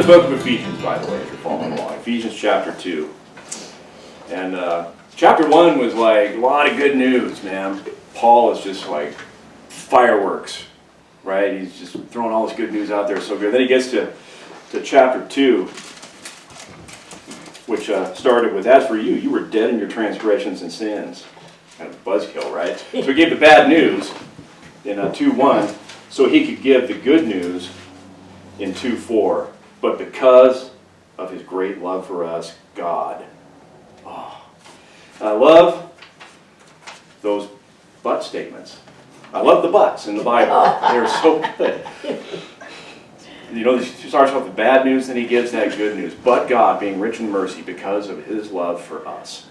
the book of Ephesians, by the way, if you're following along. Ephesians chapter 2. And chapter 1 was like a lot of good news, man. Paul is just like fireworks, right? He's just throwing all this good news out there, so good. Then he gets to chapter 2, which started with, as for you, you were dead in your transgressions and sins. Kind of buzzkill, right? So he gave the bad news in 2:1, so he could give the good news in 2:4. But because of his great love for us, God. Oh, I love those but statements. I love the buts in the Bible. They're so good. You know, he starts off with bad news, then he gives that good news. But God, being rich in mercy because of his love for us.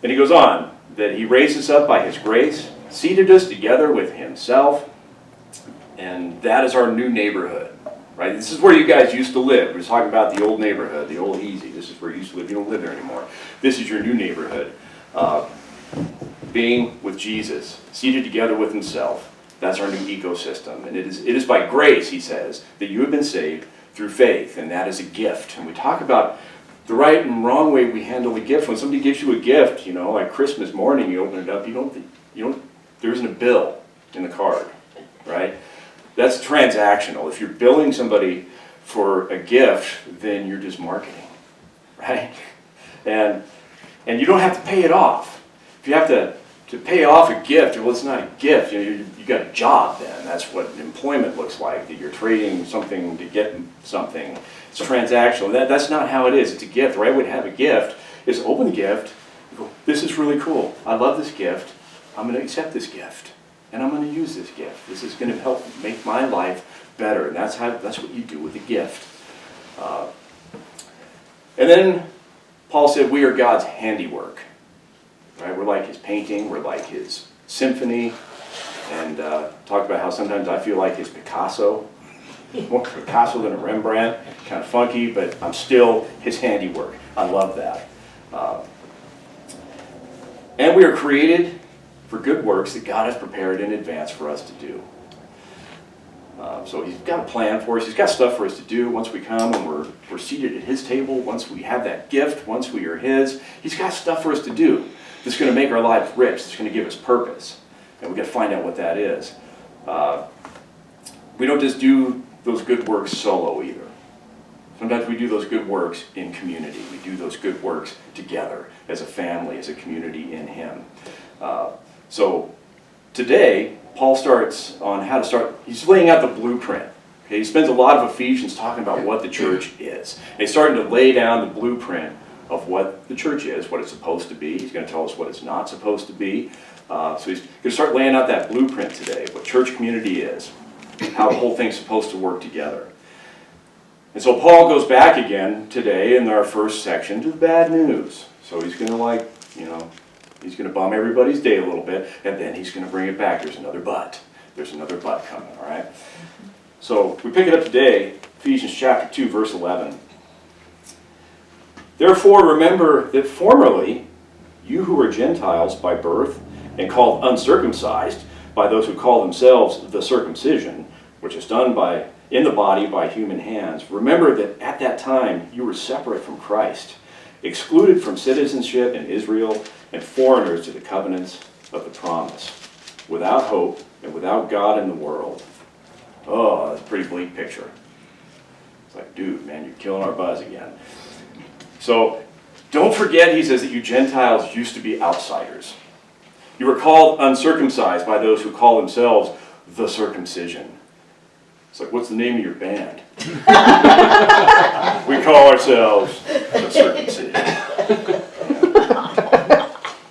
And he goes on, that he raised us up by his grace, seated us together with himself, and that is our new neighborhood. Right? This is where you guys used to live. We're talking about the old neighborhood, the old easy. This is where you used to live. You don't live there anymore. This is your new neighborhood. Being with Jesus, seated together with himself. That's our new ecosystem. And it is by grace, he says, that you have been saved through faith. And that is a gift. And we talk about the right and wrong way we handle a gift. When somebody gives you a gift, you know, like Christmas morning, you open it up, there isn't a bill in the card, right? That's transactional. If you're billing somebody for a gift, then you're just marketing, right? And you don't have to pay it off. If you have to pay off a gift, well, it's not a gift. You got a job then. That's what employment looks like, that you're trading something to get something. It's transactional. That's not how it is. It's a gift. The right way to have a gift is open the gift, go, this is really cool. I love this gift. I'm going to accept this gift. And I'm going to use this gift. This is going to help make my life better. And that's what you do with a gift. And then Paul said we are God's handiwork. Right? We're like his painting. We're like his symphony. And talked about how sometimes I feel like his Picasso. More Picasso than a Rembrandt. Kind of funky, but I'm still his handiwork. I love that. And we are created for good works that God has prepared in advance for us to do. So he's got a plan for us. He's got stuff for us to do once we come and we're seated at his table, once we have that gift, once we are his. He's got stuff for us to do that's going to make our lives rich, that's going to give us purpose. And we've got to find out what that is. We don't just do those good works solo either. Sometimes we do those good works in community. We do those good works together as a family, as a community in him. So today, Paul starts on how to start. He's laying out the blueprint. Okay? He spends a lot of Ephesians talking about what the church is. And he's starting to lay down the blueprint of what the church is, what it's supposed to be. He's going to tell us what it's not supposed to be. So he's going to start laying out that blueprint today, what church community is, how the whole thing's supposed to work together. And so Paul goes back again today in our first section to the bad news. So he's going to he's going to bum everybody's day a little bit, and then he's going to bring it back. There's another but. There's another but coming, all right? So we pick it up today, Ephesians chapter 2, verse 11. Therefore remember that formerly you who were Gentiles by birth and called uncircumcised by those who call themselves the circumcision, which is done in the body by human hands, remember that at that time you were separate from Christ, excluded from citizenship in Israel, and foreigners to the covenants of the promise, without hope and without God in the world. Oh, that's a pretty bleak picture. It's like, dude, man, you're killing our buzz again. So, don't forget, he says, that you Gentiles used to be outsiders. You were called uncircumcised by those who call themselves the circumcision. It's like, what's the name of your band? We call ourselves the circumcision.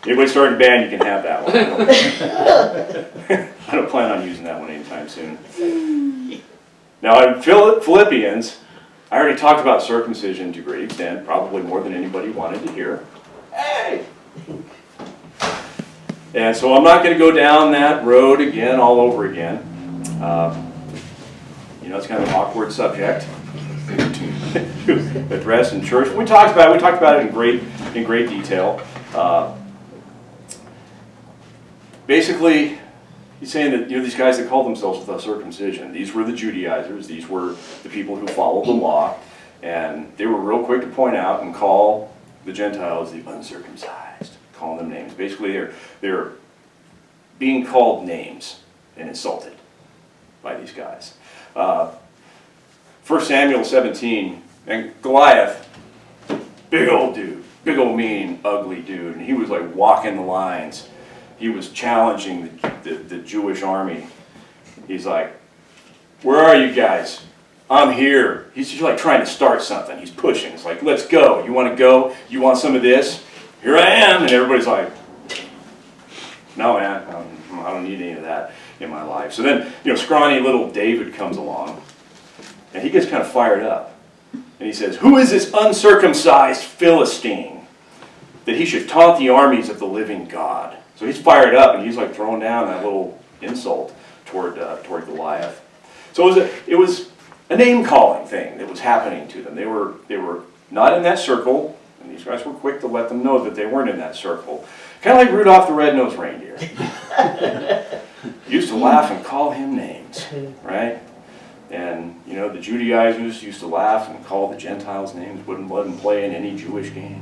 Anybody starting a band, you can have that one. I don't plan on using that one anytime soon. Now in Philippians, I already talked about circumcision to a great extent, probably more than anybody wanted to hear. Hey! And so I'm not going to go down that road again, all over again. It's kind of an awkward subject to address in church. We talked about it in great detail. Basically, He's saying that, these guys that called themselves the circumcision, these were the Judaizers, these were the people who followed the law, and they were real quick to point out and call the Gentiles the uncircumcised, calling them names. Basically, they're being called names and insulted by these guys. 1 Samuel 17, and Goliath, big old dude, big old mean, ugly dude, and he was like walking the lines. He was challenging the Jewish army. He's like, where are you guys? I'm here. He's just like trying to start something. He's pushing. It's like, let's go. You want to go? You want some of this? Here I am. And everybody's like, no, man, I don't need any of that in my life. So then, scrawny little David comes along, and he gets kind of fired up. And he says, who is this uncircumcised Philistine that he should taunt the armies of the living God? So he's fired up, and he's like throwing down that little insult toward Goliath. So it was a name-calling thing that was happening to them. They were not in that circle, and these guys were quick to let them know that they weren't in that circle. Kind of like Rudolph the Red-Nosed Reindeer. Used to laugh and call him names, right? And, the Judaizers used to laugh and call the Gentiles names, wouldn't let them play in any Jewish game.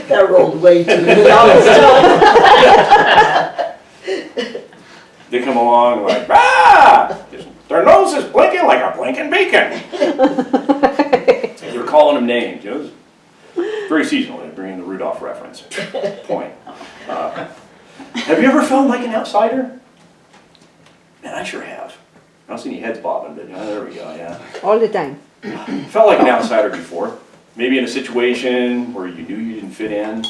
That rolled way too They come along like, ah! Their nose is blinking like a blinking beacon. They're calling them names. It's very seasonal. They bring in the Rudolph reference. Point. Have you ever felt like an outsider? Man, I sure have. I don't see any heads bobbing, but there we go, yeah. All the time. Felt like an outsider before. Maybe in a situation where you knew you didn't fit in,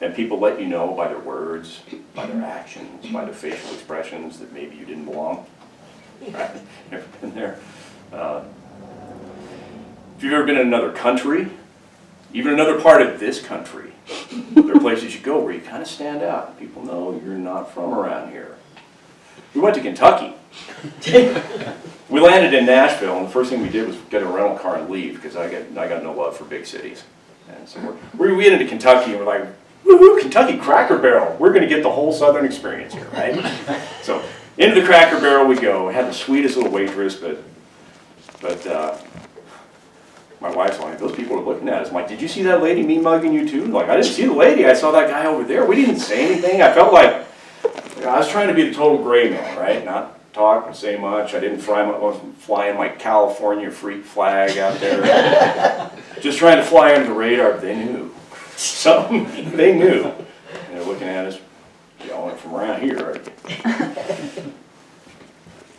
and people let you know by their words, by their actions, by their facial expressions that maybe you didn't belong. Right? Never been there. If you've ever been in another country, even another part of this country, there are places you go where you kind of stand out. People know you're not from around here. We went to Kentucky. We landed in Nashville, and the first thing we did was get a rental car and leave because I got no love for big cities. And so we went into Kentucky, and we're like, woohoo, Kentucky Cracker Barrel. We're going to get the whole Southern experience here, right? So into the Cracker Barrel we go. We had the sweetest little waitress, but my wife's like, those people are looking at us. I'm like, did you see that lady mean mugging you too? Like, I didn't see the lady. I saw that guy over there. We didn't say anything. I felt like I was trying to be the total gray man, right? Not talk and say much. I didn't wasn't flying my California freak flag out there. Just trying to fly under the radar, but they knew. They knew. And they're looking at us, y'all from around here, right?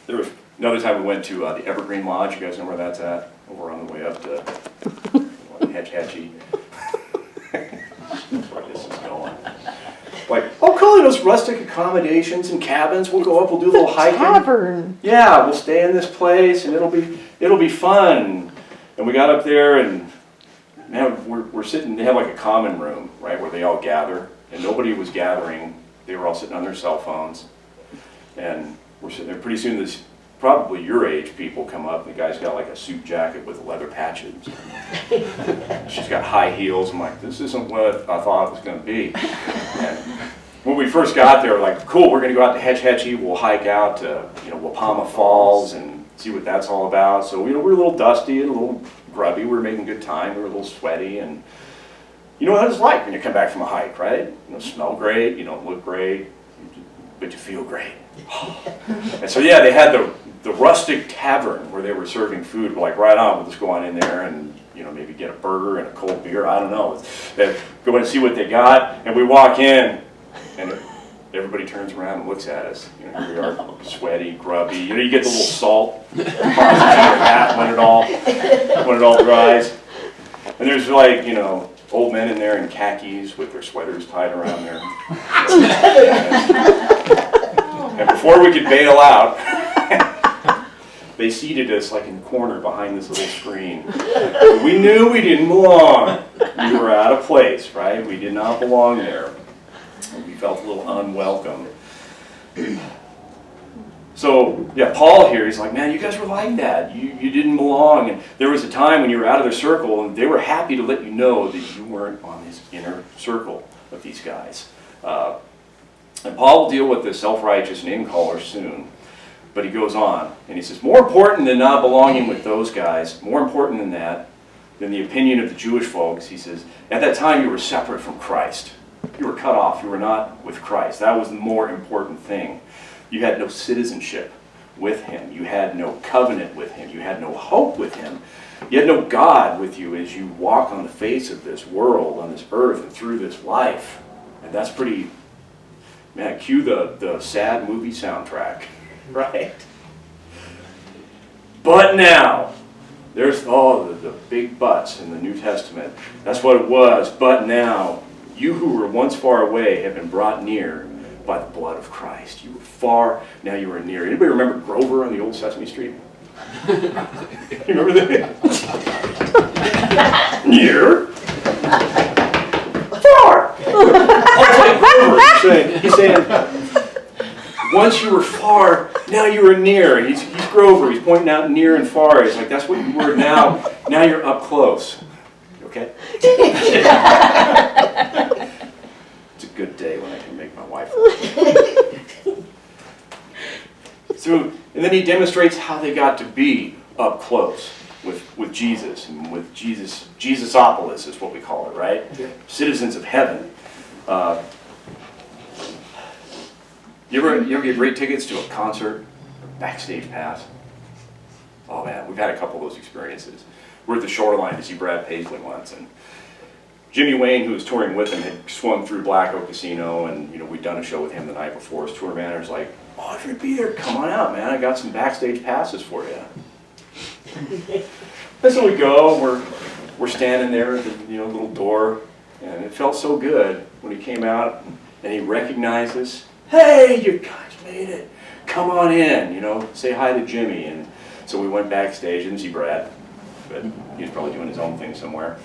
There was another time we went to the Evergreen Lodge. You guys know where that's at? Over on the way up to Hetch Hetchy. That's where this is going. Like, oh, cool, those rustic accommodations and cabins. We'll go up, we'll do a little hiking. Tavern. Yeah, we'll stay in this place, and it'll be fun. And we got up there, and man, we're sitting. They have like a common room, right, where they all gather, and nobody was gathering. They were all sitting on their cell phones, and we're sitting there. Pretty soon, this probably your age people come up. The guy's got like a suit jacket with leather patches. She's got high heels. I'm like, this isn't what I thought it was going to be. And when we first got there, we're like, cool, we're going to go out to Hetch Hetchy. We'll hike out to Wapama Falls and see what that's all about. So we're a little dusty and a little grubby. We were making good time. We were a little sweaty, and you know what it's like when you come back from a hike, right? You don't smell great. You don't look great, but you feel great. And so yeah, they had the rustic tavern where they were serving food. We're like, right on, we'll just go on in there and maybe get a burger and a cold beer. I don't know. Go in and see what they got. And we walk in, and everybody turns around and looks at us. Here we are, sweaty, grubby. You get the little salt when it all dries. And there's like old men in there in khakis with their sweaters tied around their. And before we could bail out, they seated us like in the corner behind this little screen. We knew we didn't belong. We were out of place, right? We did not belong there. And we felt a little unwelcome. So, yeah, Paul here, he's like, man, you guys were like that. You didn't belong. And there was a time when you were out of their circle, and they were happy to let you know that you weren't on this inner circle of these guys. And Paul will deal with the self-righteous name caller soon. But he goes on, and he says, more important than not belonging with those guys, more important than that, than the opinion of the Jewish folks, he says, at that time you were separate from Christ. You were cut off. You were not with Christ. That was the more important thing. You had no citizenship with him. You had no covenant with him. You had no hope with him. You had no God with you as you walk on the face of this world, on this earth, and through this life. And that's pretty, man, cue the sad movie soundtrack, right? But now, there's the big buts in the New Testament. That's what it was. But now, you who were once far away have been brought near by the blood of Christ. You were far, now you are near. Anybody remember Grover on the old Sesame Street? You remember that? Near. Far. He's saying, once you were far, now you are near. He's Grover. He's pointing out near and far. He's like, that's what you were now. Now you're up close. Okay? It's a good day when I can make my wife laugh. So, and then he demonstrates how they got to be up close with Jesus, and with Jesusopolis is what we call it, right? Yeah. Citizens of heaven. You ever get great tickets to a concert, backstage pass? Oh man, we've had a couple of those experiences. We're at the Shoreline to see Brad Paisley once, and Jimmy Wayne, who was touring with him, had swung through Black Oak Casino, and we'd done a show with him the night before. His tour manager's like, "Oh, if you're gonna be there, come on out, man. I got some backstage passes for you." And so we go. We're standing there at the little door, and it felt so good when he came out and he recognized us. "Hey, you guys made it. Come on in. Say hi to Jimmy." And so we went backstage. Didn't see Brad, but he was probably doing his own thing somewhere.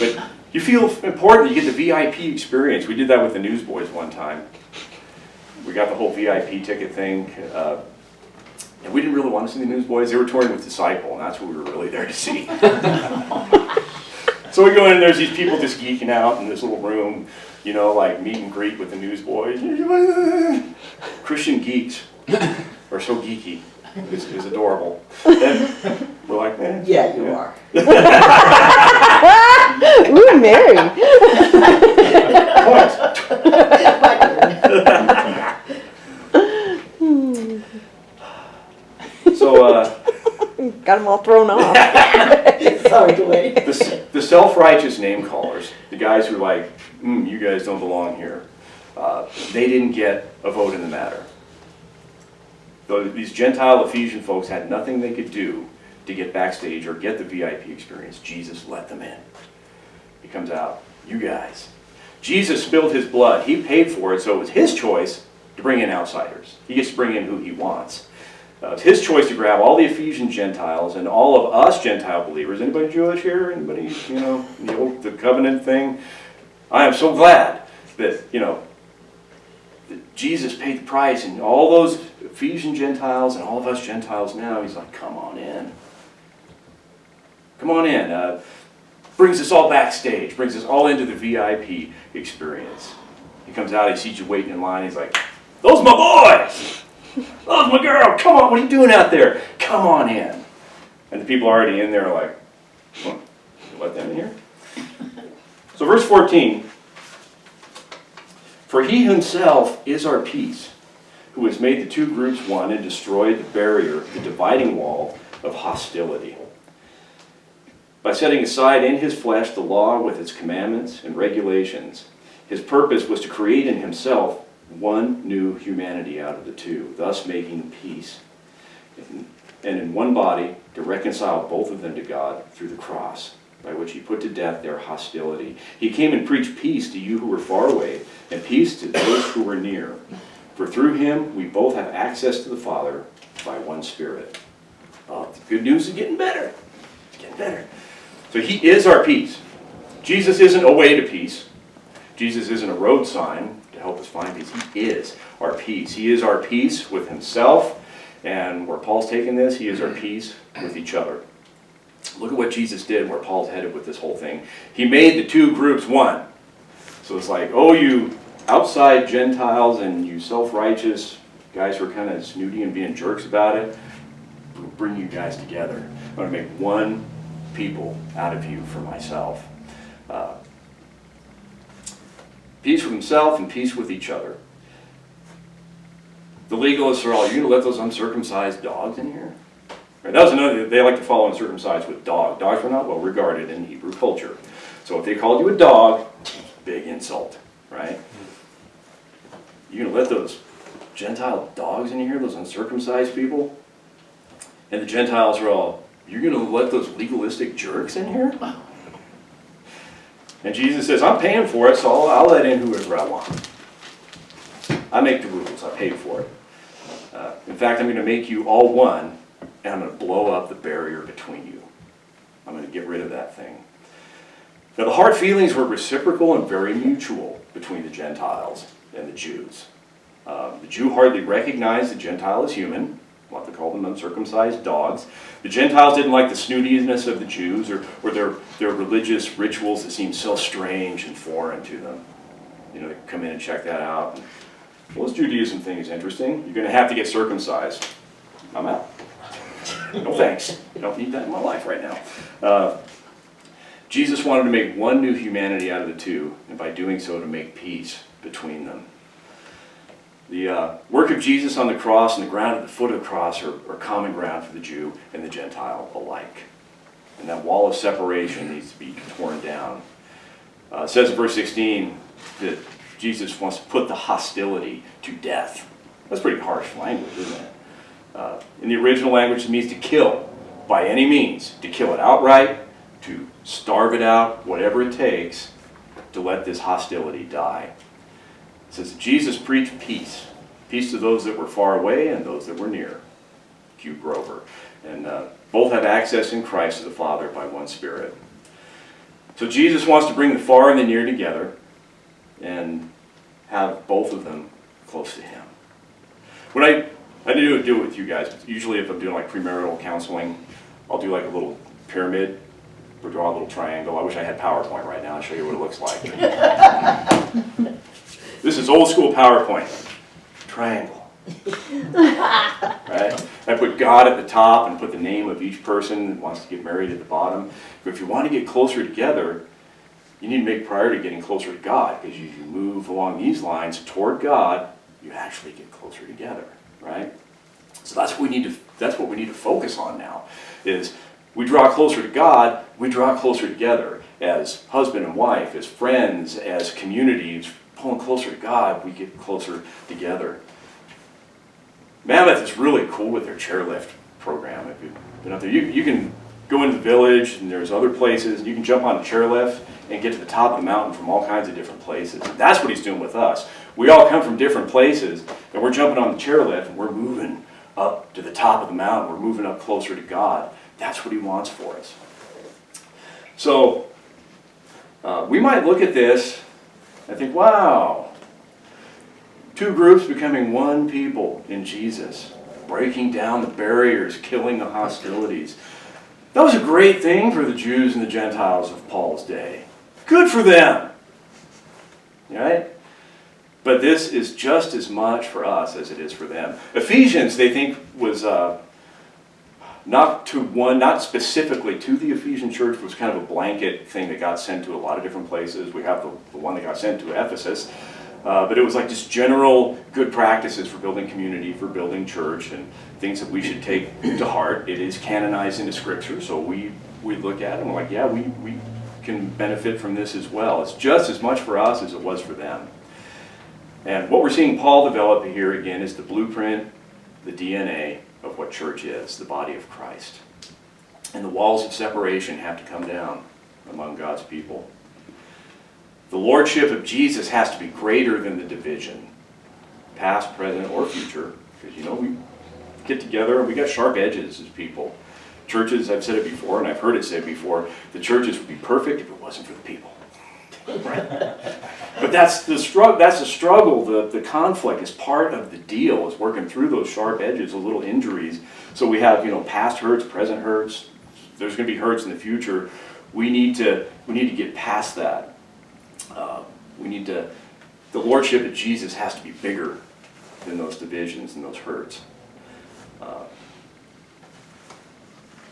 But you feel important. You get the VIP experience. We did that with the Newsboys one time. We got the whole VIP ticket thing. And we didn't really want to see the Newsboys. They were touring with Disciple, and that's what we were really there to see. So we go in, and there's these people just geeking out in this little room, like meet and greet with the Newsboys. Christian geeks are so geeky. It's adorable. And we're like, eh. Yeah, you are. Ooh, Mary. What? So, got them all thrown off. Sorry, Dwayne. The self-righteous name callers, the guys who are like, you guys don't belong here, they didn't get a vote in the matter. These Gentile Ephesian folks had nothing they could do to get backstage or get the VIP experience. Jesus let them in. He comes out, you guys. Jesus spilled his blood. He paid for it, so it was his choice to bring in outsiders. He gets to bring in who he wants. It's his choice to grab all the Ephesian Gentiles and all of us Gentile believers. Anybody Jewish here? Anybody, the covenant thing? I am so glad that, that Jesus paid the price, and all those Ephesian Gentiles and all of us Gentiles now, he's like, come on in. Come on in. Brings us all backstage, brings us all into the VIP experience. He comes out, he sees you waiting in line, he's like, those are my boys! Those my girl! Come on, what are you doing out there? Come on in. And the people already in there are like, you let them in here? So verse 14, for he himself is our peace, who has made the two groups one and destroyed the barrier, the dividing wall of hostility. By setting aside in his flesh the law with its commandments and regulations, his purpose was to create in himself one new humanity out of the two, thus making peace, and in one body to reconcile both of them to God through the cross, by which he put to death their hostility. He came and preached peace to you who were far away, and peace to those who were near. For through him we both have access to the Father by one Spirit. Oh, the good news is getting better. It's getting better. So he is our peace. Jesus isn't a way to peace. Jesus isn't a road sign to help us find peace. He is our peace. He is our peace with himself. And where Paul's taking this, he is our peace with each other. Look at what Jesus did, where Paul's headed with this whole thing. He made the two groups one. So it's like, oh, you outside Gentiles and you self-righteous guys who are kind of snooty and being jerks about it, we'll bring you guys together. I'm going to make one people out of you for myself. Peace with himself and peace with each other. The legalists are all, you're going to let those uncircumcised dogs in here? Right, that was another, they like to follow uncircumcised with dog. Dogs were not well regarded in Hebrew culture. So if they called you a dog, big insult, right? You're going to let those Gentile dogs in here, those uncircumcised people? And the Gentiles are all, you're going to let those legalistic jerks in here? And Jesus says, I'm paying for it, so I'll let in whoever I want. I make the rules. I pay for it. In fact, I'm going to make you all one, and I'm going to blow up the barrier between you. I'm going to get rid of that thing. Now, the hard feelings were reciprocal and very mutual between the Gentiles and the Jews. The Jew hardly recognized the Gentile as human, what they call them uncircumcised dogs. The Gentiles didn't like the snootiness of the Jews or their religious rituals that seemed so strange and foreign to them. You know, they come in and check that out. Well, this Judaism thing is interesting. You're going to have to get circumcised. I'm out. No thanks. I don't need that in my life right now. Jesus wanted to make one new humanity out of the two, and by doing so to make peace between them. The work of Jesus on the cross and the ground at the foot of the cross are common ground for the Jew and the Gentile alike. And that wall of separation needs to be torn down. It says in verse 16 that Jesus wants to put the hostility to death. That's pretty harsh language, isn't it? In the original language, it means to kill by any means, to kill it outright, to starve it out, whatever it takes to let this hostility die. It says Jesus preached peace. Peace to those that were far away and those that were near. Hugh Grover. And both have access in Christ to the Father by one Spirit. So Jesus wants to bring the far and the near together and have both of them close to Him. When I do it with you guys, usually if I'm doing like premarital counseling, I'll do like a little pyramid or draw a little triangle. I wish I had PowerPoint right now. I'll show you what it looks like. This is old school PowerPoint. Triangle. Right? I put God at the top and put the name of each person that wants to get married at the bottom. But if you want to get closer together, you need to make priority getting closer to God, because as you move along these lines toward God, you actually get closer together, right? So that's what we need to focus on now. Is we draw closer to God, we draw closer together as husband and wife, as friends, as communities. Pulling closer to God, we get closer together. Mammoth is really cool with their chairlift program. If you've been up there, you can go into the village, and there's other places, and you can jump on a chairlift and get to the top of the mountain from all kinds of different places. And that's what He's doing with us. We all come from different places, and we're jumping on the chairlift, and we're moving up to the top of the mountain. We're moving up closer to God. That's what He wants for us. So, we might look at this and think, wow, two groups becoming one people in Jesus, breaking down the barriers, killing the hostilities. That was a great thing for the Jews and the Gentiles of Paul's day. Good for them. Right? But this is just as much for us as it is for them. Ephesians, they think, was not specifically to the Ephesian church, but was kind of a blanket thing that got sent to a lot of different places. We have the one that got sent to Ephesus. But it was like just general good practices for building community, for building church, and things that we should take to heart. It is canonized into Scripture, so we look at it and we're like, yeah, we can benefit from this as well. It's just as much for us as it was for them. And what we're seeing Paul develop here again is the blueprint, the DNA of what church is, the body of Christ. And the walls of separation have to come down among God's people. The lordship of Jesus has to be greater than the division, past, present, or future, because we get together and we got sharp edges as people. Churches, I've said it before, and I've heard it said before, the churches would be perfect if it wasn't for the people. Right? But that's the struggle, the conflict is part of the deal, is working through those sharp edges, those little injuries. So we have, past hurts, present hurts. There's going to be hurts in the future. We need to get past that. We need to The lordship of Jesus has to be bigger than those divisions and those hurts.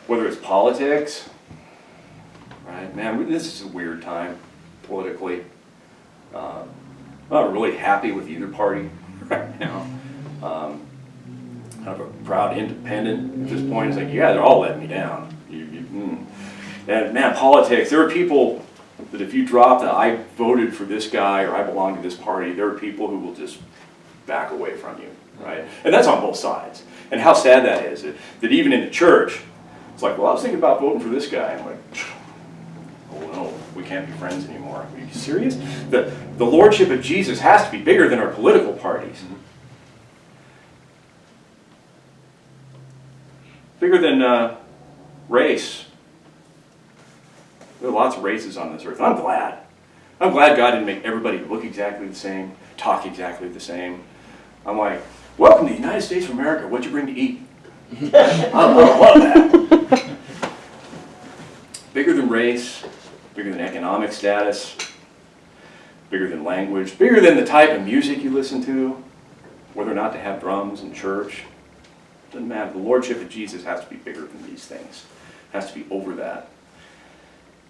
Whether it's politics, right? Man, this is a weird time politically. I'm not really happy with either party right now. Kind of a proud independent at this point. It's like, yeah, they're all letting me down. And man, politics, there are people that if you drop that I voted for this guy or I belong to this party, there are people who will just back away from you, right? And that's on both sides. And how sad that is, that even in the church, it's like, well, I was thinking about voting for this guy. I'm like, oh no, we can't be friends anymore. Are you serious? The lordship of Jesus has to be bigger than our political parties. Bigger than race. There are lots of races on this earth. I'm glad. I'm glad God didn't make everybody look exactly the same, talk exactly the same. I'm like, welcome to the United States of America. What'd you bring to eat? I love that. Bigger than race, bigger than economic status, bigger than language, bigger than the type of music you listen to, whether or not to have drums in church. Doesn't matter. The lordship of Jesus has to be bigger than these things. It has to be over that.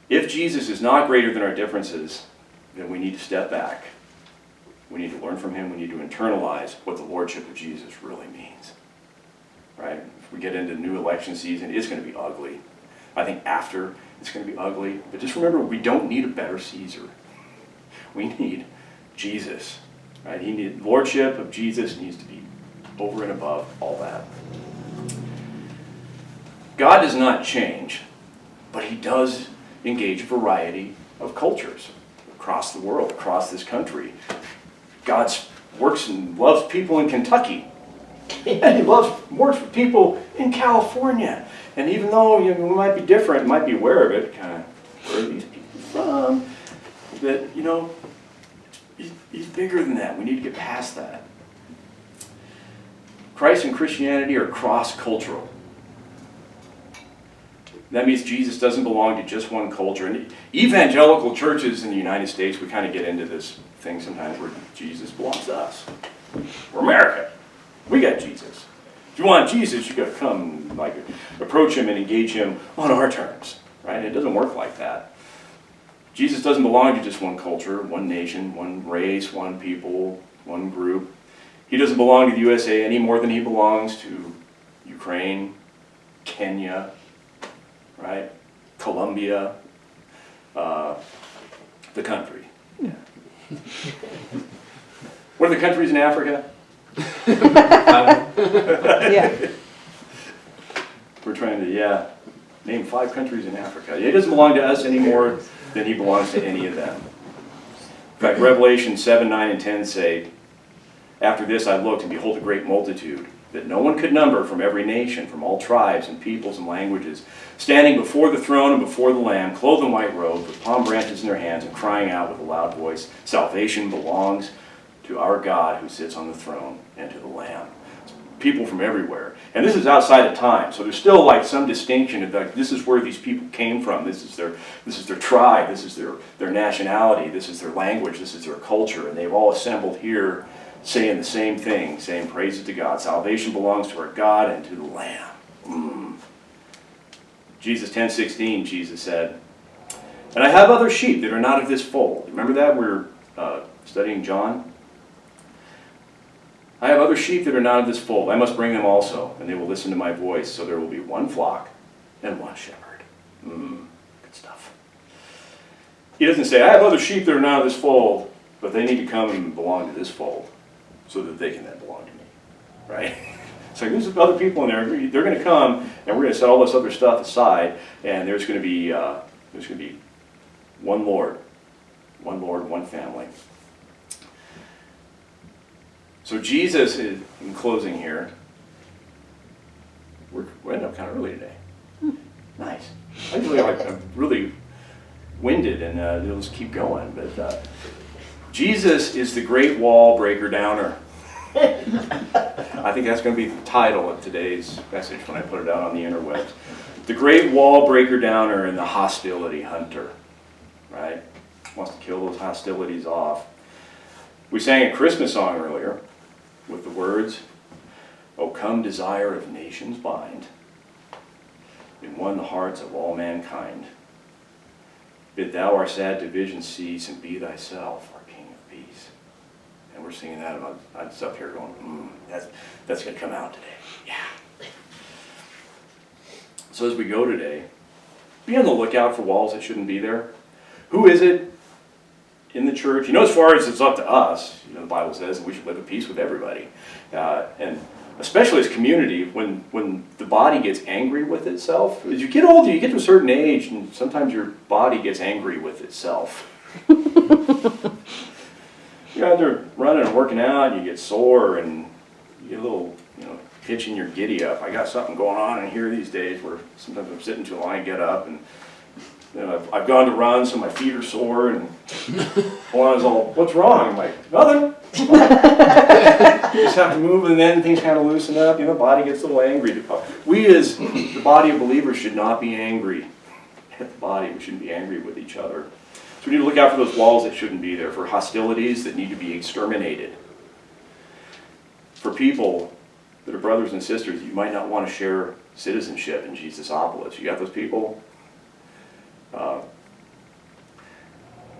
If Jesus is not greater than our differences, then we need to step back. We need to learn from him. We need to internalize what the lordship of Jesus really means. Right? If we get into new election season, it's going to be ugly. I think after, it's going to be ugly. But just remember, we don't need a better Caesar. We need Jesus. Right? The lordship of Jesus needs to be over and above all that. God does not change, but he does engage a variety of cultures across the world, across this country. God works and loves people in Kentucky. And he works with people in California. And even though we might be different, might be aware of it, kind of, where are these people from? That, he's bigger than that. We need to get past that. Christ and Christianity are cross-cultural. That means Jesus doesn't belong to just one culture. And evangelical churches in the United States, we kind of get into this thing sometimes where Jesus belongs to us. We're America. We got Jesus. If you want Jesus, you got to come, approach him and engage him on our terms, right? It doesn't work like that. Jesus doesn't belong to just one culture, one nation, one race, one people, one group. He doesn't belong to the USA any more than he belongs to Ukraine, Kenya, right? Colombia, the country. Yeah. What are the countries in Africa? Yeah. We're trying to, name 5 countries in Africa. He doesn't belong to us any more than he belongs to any of them. In fact, Revelation 7, 9, and 10 say, after this I looked, and behold a great multitude, that no one could number, from every nation, from all tribes and peoples and languages, standing before the throne and before the Lamb, clothed in white robes, with palm branches in their hands, and crying out with a loud voice, salvation belongs to our God who sits on the throne and to the Lamb. People from everywhere. And this is outside of time, so there's still some distinction of this is where these people came from, this is their tribe, this is their nationality, this is their language, this is their culture, and they've all assembled here saying the same thing, saying praises to God. Salvation belongs to our God and to the Lamb. Jesus 10:16, Jesus said, and I have other sheep that are not of this fold. Remember that? We're studying John. I have other sheep that are not of this fold. I must bring them also, and they will listen to my voice. So there will be one flock and one shepherd. Good stuff. He doesn't say, I have other sheep that are not of this fold, but they need to come and belong to this fold so that they can then belong to me. Right? So there's other people in there. They're going to come, and we're going to set all this other stuff aside, and there's going to be one Lord, one family. So Jesus is, in closing here, we're ending up kind of early today. Nice. I'm really winded, and it'll just keep going. But Jesus is the great wall breaker downer. I think that's going to be the title of today's message when I put it out on the interwebs. The great wall breaker downer and the hostility hunter. Right? Wants to kill those hostilities off. We sang a Christmas song earlier with the words, "O come, desire of nations bind, in one the hearts of all mankind. Bid thou our sad division cease, and be thyself our King of peace." And we're singing that, and I'm just up here going, that's going to come out today. Yeah. So as we go today, be on the lookout for walls that shouldn't be there. Who is it in the church? As far as it's up to us, the Bible says that we should live at peace with everybody. And especially as community, when the body gets angry with itself, as you get older, you get to a certain age, and sometimes your body gets angry with itself. You're out there running and working out, and you get sore, and you get a little, hitch in your giddy up. I got something going on in here these days where sometimes I'm sitting too long, I get up, and I've gone to run, so my feet are sore, and one is all, "What's wrong?" I'm like, "Nothing." You just have to move, and then things kind of loosen up. The body gets a little angry. We as the body of believers should not be angry at the body. We shouldn't be angry with each other. So we need to look out for those walls that shouldn't be there, for hostilities that need to be exterminated. For people that are brothers and sisters, you might not want to share citizenship in Jesusopolis. You got those people?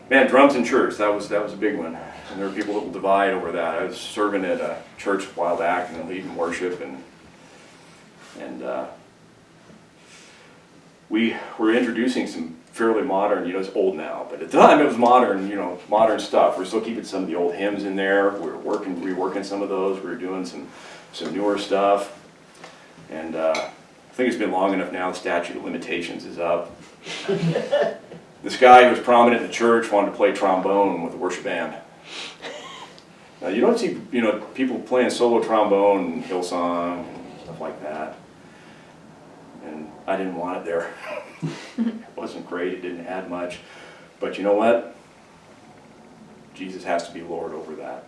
Man, drums in church, that was a big one. And there are people that will divide over that. I was serving at a church a while back and leading worship, and we were introducing some fairly modern, it's old now, but at the time it was modern, modern stuff. We're still keeping some of the old hymns in there. We're reworking some of those. We're doing some newer stuff. And I think it's been long enough now, the statute of limitations is up. This guy who was prominent in the church wanted to play trombone with the worship band. Now, you don't see, people playing solo trombone and Hillsong and stuff like that. And I didn't want it there. It wasn't great, it didn't add much. But you know what? Jesus has to be Lord over that.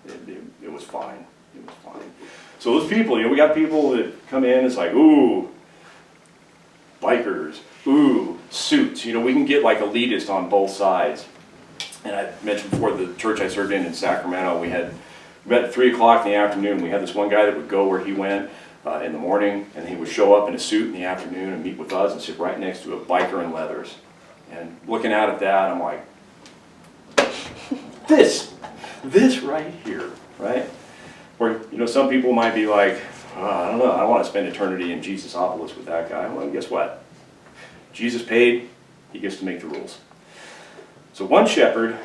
It was fine. It was fine. So those people, we got people that come in, it's like, ooh, bikers, ooh, suits. We can get like elitist on both sides. And I mentioned before, the church I served in Sacramento, we met at 3 o'clock in the afternoon. We had this one guy that would go where he went in the morning, and he would show up in a suit in the afternoon and meet with us and sit right next to a biker in leathers. And looking out at that, I'm like, this right here, right? Or, some people might be like, I don't know, I don't want to spend eternity in Jesusopolis with that guy. Well, guess what? Jesus paid, he gets to make the rules. So one shepherd,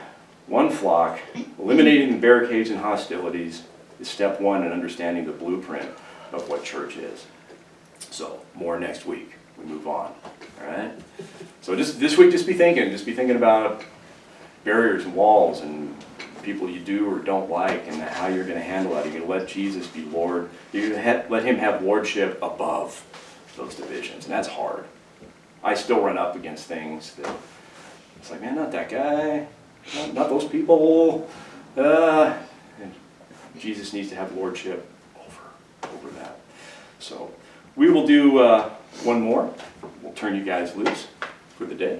one flock, eliminating the barricades and hostilities is step one in understanding the blueprint of what church is. So more next week. We move on. All right? So just this week, just be thinking about barriers and walls and people you do or don't like and how you're going to handle that. You're going to let Jesus be Lord. You're going to let him have lordship above those divisions. And that's hard. I still run up against things that it's like, man, not that guy, not those people. And Jesus needs to have lordship over that. So we will do one more. We'll turn you guys loose for the day.